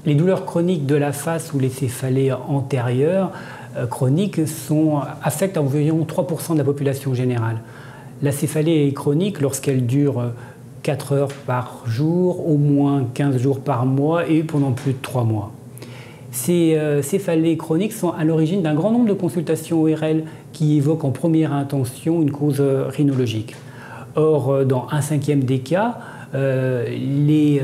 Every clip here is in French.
Les douleurs chroniques de la face ou les céphalées antérieures chroniques affectent environ 3% de la population générale. La céphalée chronique, lorsqu'elle dure 4 heures par jour, au moins 15 jours par mois et pendant plus de 3 mois. Ces céphalées chroniques sont à l'origine d'un grand nombre de consultations ORL qui évoquent en première intention une cause rhinologique. Or, dans 1/5 des cas, les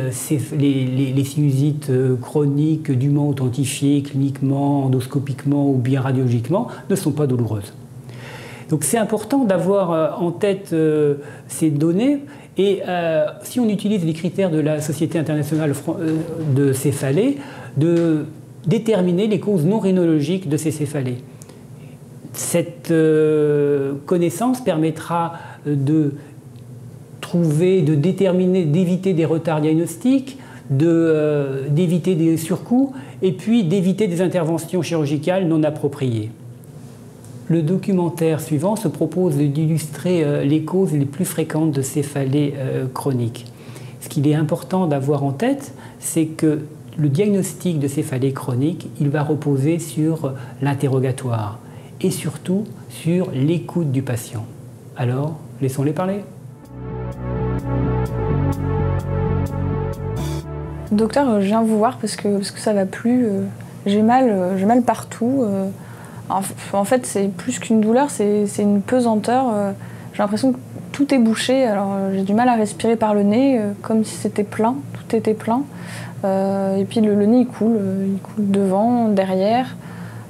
sinusites chroniques dûment authentifiées cliniquement, endoscopiquement ou bien radiologiquement ne sont pas douloureuses. Donc c'est important d'avoir en tête ces données et si on utilise les critères de la Société internationale de céphalée, de déterminer les causes non rhinologiques de ces céphalées. Cette connaissance permettra de trouver, de déterminer, d'éviter des retards diagnostiques, d'éviter des surcoûts et puis d'éviter des interventions chirurgicales non appropriées. Le documentaire suivant se propose d'illustrer les causes les plus fréquentes de céphalées chroniques. Ce qu'il est important d'avoir en tête, c'est que le diagnostic de céphalée chronique, il va reposer sur l'interrogatoire et surtout sur l'écoute du patient. Alors, laissons-les parler. Docteur, je viens vous voir parce que ça va plus. J'ai mal partout. En fait, c'est plus qu'une douleur, c'est une pesanteur. J'ai l'impression que tout est bouché. Alors, j'ai du mal à respirer par le nez, comme si c'était plein. Tout était plein. Et puis le nez, il coule devant, derrière.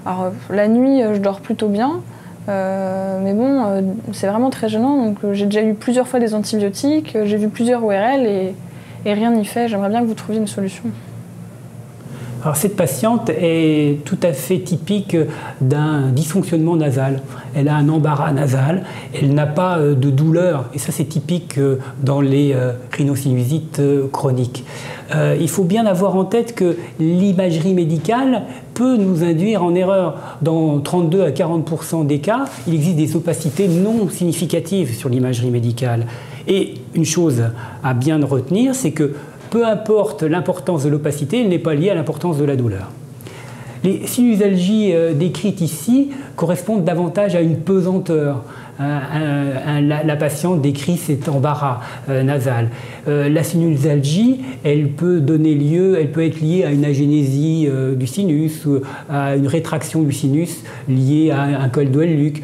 Alors, la nuit, je dors plutôt bien. Mais bon, c'est vraiment très gênant. Donc, j'ai déjà eu plusieurs fois des antibiotiques, j'ai vu plusieurs ORL et rien n'y fait. J'aimerais bien que vous trouviez une solution. Alors cette patiente est tout à fait typique d'un dysfonctionnement nasal. Elle a un embarras nasal, elle n'a pas de douleur, et ça c'est typique dans les rhinosinusites chroniques. Il faut bien avoir en tête que l'imagerie médicale peut nous induire en erreur. Dans 32 à 40% des cas, il existe des opacités non significatives sur l'imagerie médicale. Et une chose à bien retenir, c'est que peu importe l'importance de l'opacité, elle n'est pas liée à l'importance de la douleur. Les sinusalgies décrites ici correspondent davantage à une pesanteur. La patiente décrit cet embarras nasal. La sinusalgie, elle peut être liée à une agénésie du sinus, ou à une rétraction du sinus liée à un col de Helleuc,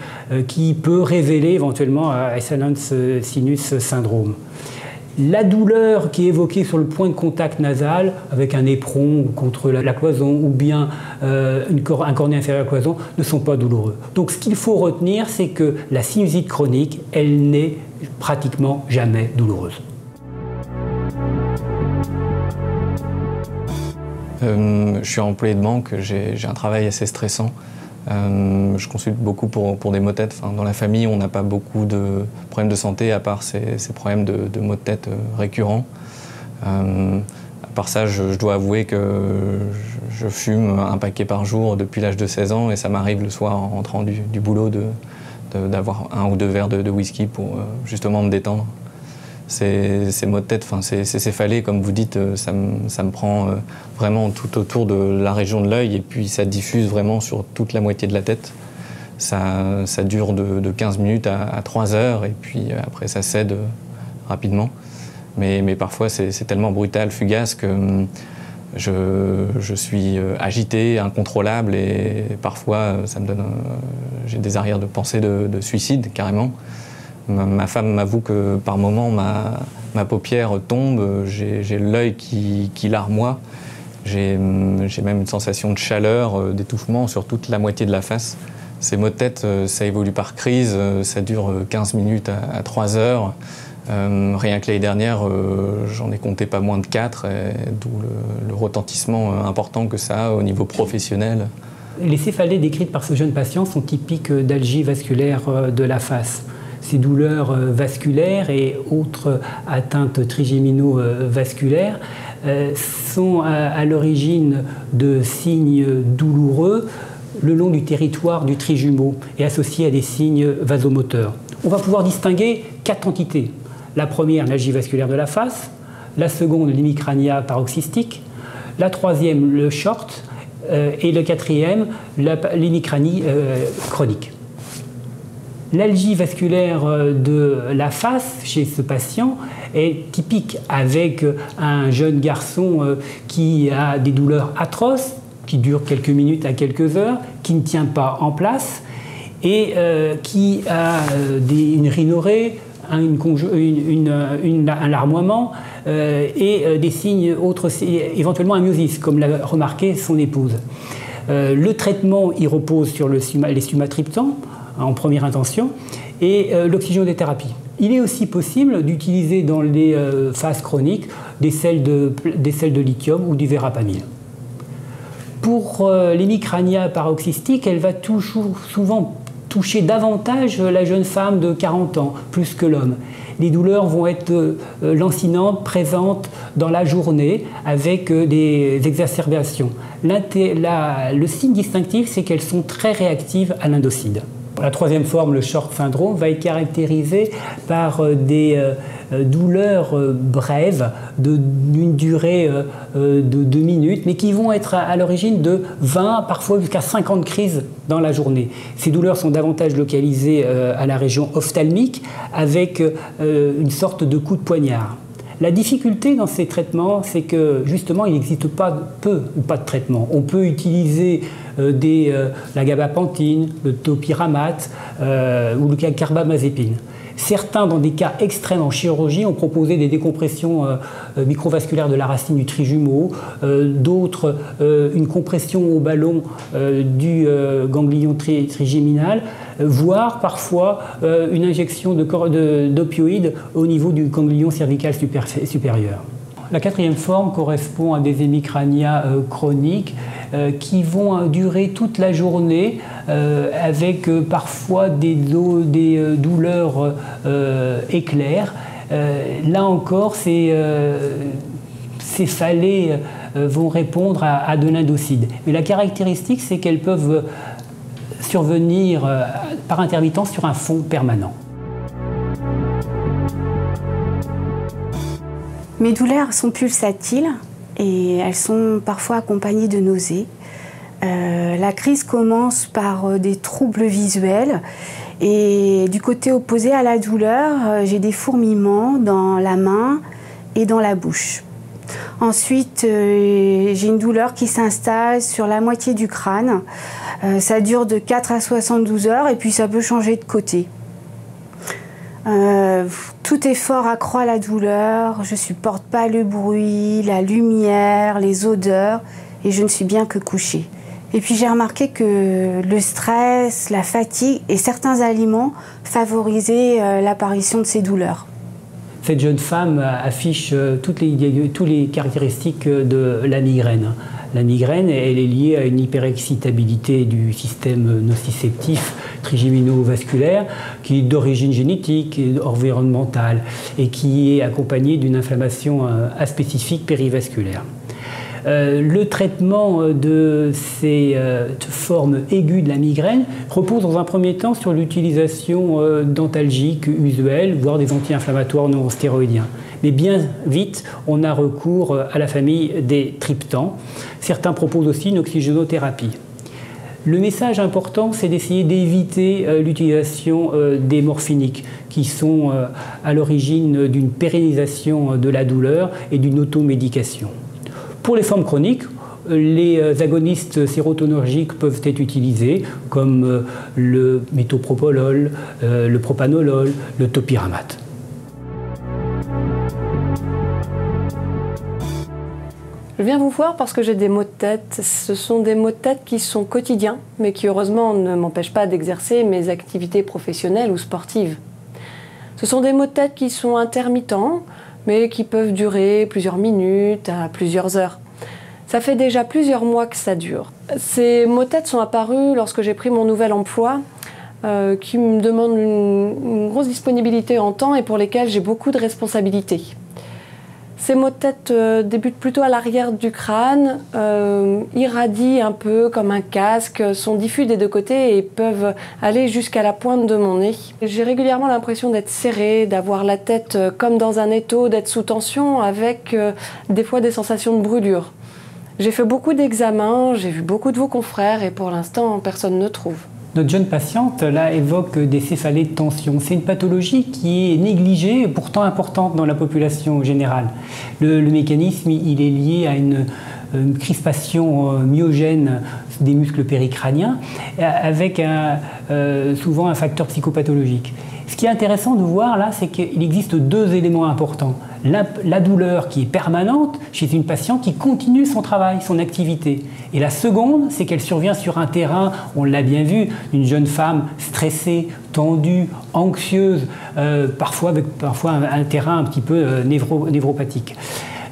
qui peut révéler éventuellement Excellence Sinus Syndrome. La douleur qui est évoquée sur le point de contact nasal, avec un éperon contre la cloison ou bien un cornet inférieur à la cloison, ne sont pas douloureux. Donc ce qu'il faut retenir, c'est que la sinusite chronique, elle n'est pratiquement jamais douloureuse. Je suis employé de banque, j'ai un travail assez stressant. Je consulte beaucoup pour des maux de tête. Enfin, dans la famille, on n'a pas beaucoup de problèmes de santé, à part ces problèmes de maux de tête récurrents. À part ça, je dois avouer que je fume un paquet par jour depuis l'âge de 16 ans et ça m'arrive le soir en rentrant du boulot d'avoir 1 ou 2 verres de whisky pour justement me détendre. Ces maux de tête, enfin, ces céphalées, comme vous dites, ça me prend vraiment tout autour de la région de l'œil et puis ça diffuse vraiment sur toute la moitié de la tête. Ça dure de 15 minutes à 3 heures et puis après ça cède rapidement. Mais parfois c'est tellement brutal, fugace que je suis agité, incontrôlable et parfois ça me donne, j'ai des arrières de pensée de suicide carrément. Ma femme m'avoue que par moments ma paupière tombe, j'ai l'œil qui larmoie, j'ai même une sensation de chaleur, d'étouffement sur toute la moitié de la face. Ces maux de tête, ça évolue par crise, ça dure 15 minutes à 3 heures. Rien que l'année dernière, j'en ai compté pas moins de 4, d'où le retentissement important que ça a au niveau professionnel. Les céphalées décrites par ce jeune patient sont typiques d'algie vasculaire de la face. ces douleurs vasculaires et autres atteintes trigémino-vasculaires sont à l'origine de signes douloureux le long du territoire du trijumeau et associés à des signes vasomoteurs. On va pouvoir distinguer 4 entités. La première, l'algie vasculaire de la face, la seconde, l'hémicrania paroxystique, la troisième, le short, et le quatrième, l'hémicranie chronique. L'algie vasculaire de la face chez ce patient est typique, avec un jeune garçon qui a des douleurs atroces, qui durent quelques minutes à quelques heures, qui ne tient pas en place et qui a une rhinorrhée, un larmoiement et des signes autres, éventuellement un myosis, comme l'a remarqué son épouse. Le traitement, il repose sur les sumatriptans en première intention et l'oxygénothérapie. Il est aussi possible d'utiliser dans les phases chroniques des sels de lithium ou du verapamil. Pour l'hémicrania paroxystique, elle va souvent toucher davantage la jeune femme de 40 ans, plus que l'homme. Les douleurs vont être lancinantes, présentes dans la journée, avec des exacerbations. Le signe distinctif, c'est qu'elles sont très réactives à l'indocide. La troisième forme, le short syndrome, va être caractérisé par des douleurs brèves d'une durée de 2 minutes, mais qui vont être à l'origine de 20, parfois jusqu'à 50 crises dans la journée. Ces douleurs sont davantage localisées à la région ophtalmique, avec une sorte de coup de poignard. La difficulté dans ces traitements, c'est que justement, il n'existe pas peu ou pas de traitement. On peut utiliser la gabapentine, le topiramate ou le carbamazépine. Certains, dans des cas extrêmes en chirurgie, ont proposé des décompressions microvasculaires de la racine du trijumeau, d'autres une compression au ballon du ganglion trigéminal, voire parfois une injection d'opioïdes au niveau du ganglion cervical supérieur. La quatrième forme correspond à des hémicranias chroniques qui vont durer toute la journée avec parfois des douleurs éclairs. Là encore, ces céphalées vont répondre à de l'indocide. Mais la caractéristique, c'est qu'elles peuvent survenir par intermittence sur un fond permanent. Mes douleurs sont pulsatiles et elles sont parfois accompagnées de nausées. La crise commence par des troubles visuels et du côté opposé à la douleur, j'ai des fourmillements dans la main et dans la bouche. Ensuite, j'ai une douleur qui s'installe sur la moitié du crâne. Ça dure de 4 à 72 heures et puis ça peut changer de côté. Tout effort accroît la douleur, je ne supporte pas le bruit, la lumière, les odeurs et je ne suis bien que couchée. Et puis j'ai remarqué que le stress, la fatigue et certains aliments favorisaient l'apparition de ces douleurs. Cette jeune femme affiche toutes les caractéristiques de la migraine. La migraine, elle est liée à une hyperexcitabilité du système nociceptif trigémino-vasculaire qui est d'origine génétique et environnementale et qui est accompagnée d'une inflammation aspécifique périvasculaire. Le traitement de ces formes aiguës de la migraine repose dans un premier temps sur l'utilisation d'antalgiques usuels, voire des anti-inflammatoires non stéroïdiens. Mais bien vite, on a recours à la famille des triptans. Certains proposent aussi une oxygénothérapie. Le message important, c'est d'essayer d'éviter l'utilisation des morphiniques, qui sont à l'origine d'une pérennisation de la douleur et d'une automédication. Pour les formes chroniques, les agonistes sérotonergiques peuvent être utilisés, comme le méthoprolol, le propanolol, le topiramate. Je viens vous voir parce que j'ai des maux de tête. Ce sont des maux de tête qui sont quotidiens, mais qui heureusement ne m'empêchent pas d'exercer mes activités professionnelles ou sportives. Ce sont des maux de tête qui sont intermittents, mais qui peuvent durer plusieurs minutes à plusieurs heures. Ça fait déjà plusieurs mois que ça dure. Ces maux de tête sont apparus lorsque j'ai pris mon nouvel emploi qui me demandent une grosse disponibilité en temps et pour lesquels j'ai beaucoup de responsabilités. Ces maux de tête débutent plutôt à l'arrière du crâne, irradient un peu comme un casque, sont diffus des deux côtés et peuvent aller jusqu'à la pointe de mon nez. J'ai régulièrement l'impression d'être serrée, d'avoir la tête comme dans un étau, d'être sous tension avec des fois des sensations de brûlure. J'ai fait beaucoup d'examens, j'ai vu beaucoup de vos confrères et pour l'instant, personne ne trouve. Notre jeune patiente là, évoque des céphalées de tension. C'est une pathologie qui est négligée et pourtant importante dans la population générale. Le mécanisme il est lié à une crispation myogène des muscles péricrâniens avec souvent un facteur psychopathologique. Ce qui est intéressant de voir là, c'est qu'il existe deux éléments importants. La douleur qui est permanente chez une patiente qui continue son travail, son activité. Et la seconde, c'est qu'elle survient sur un terrain, on l'a bien vu, une jeune femme stressée, tendue, anxieuse, parfois avec un terrain un petit peu névropathique.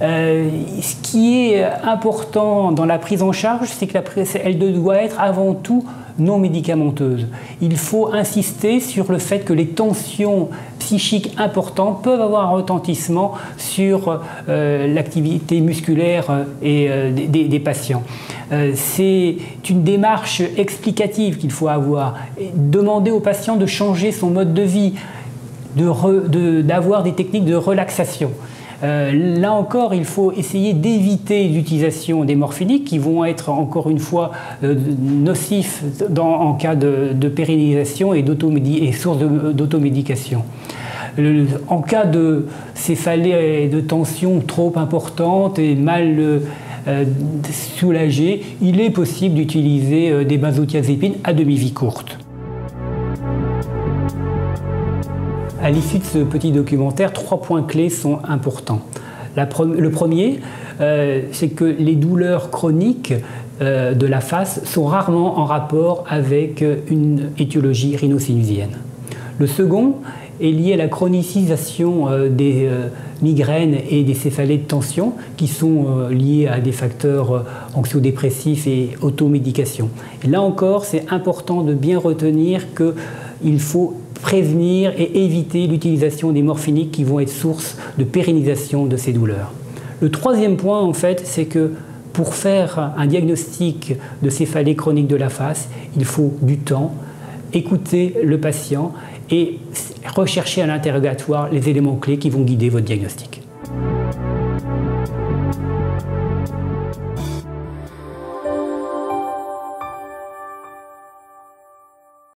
Ce qui est important dans la prise en charge, c'est qu'elle doit être avant tout non médicamenteuse. Il faut insister sur le fait que les tensions psychiques importantes peuvent avoir un retentissement sur l'activité musculaire des patients. C'est une démarche explicative qu'il faut avoir. Demander aux patients de changer son mode de vie, d'avoir des techniques de relaxation. Là encore, il faut essayer d'éviter l'utilisation des morphiniques qui vont être encore une fois nocifs en cas de pérennisation et source d'automédication. En cas de céphalée et de tension trop importante et mal soulagée, il est possible d'utiliser des benzodiazépines à demi-vie courte. À l'issue de ce petit documentaire, 3 points clés sont importants. Le premier, c'est que les douleurs chroniques de la face sont rarement en rapport avec une étiologie rhinosinusienne. Le second est lié à la chronicisation des migraines et des céphalées de tension qui sont liées à des facteurs anxio-dépressifs et automédication. Et là encore, c'est important de bien retenir qu'il faut prévenir et éviter l'utilisation des morphiniques qui vont être source de pérennisation de ces douleurs. Le troisième point, en fait, c'est que pour faire un diagnostic de céphalée chronique de la face, il faut du temps, écouter le patient et rechercher à l'interrogatoire les éléments clés qui vont guider votre diagnostic.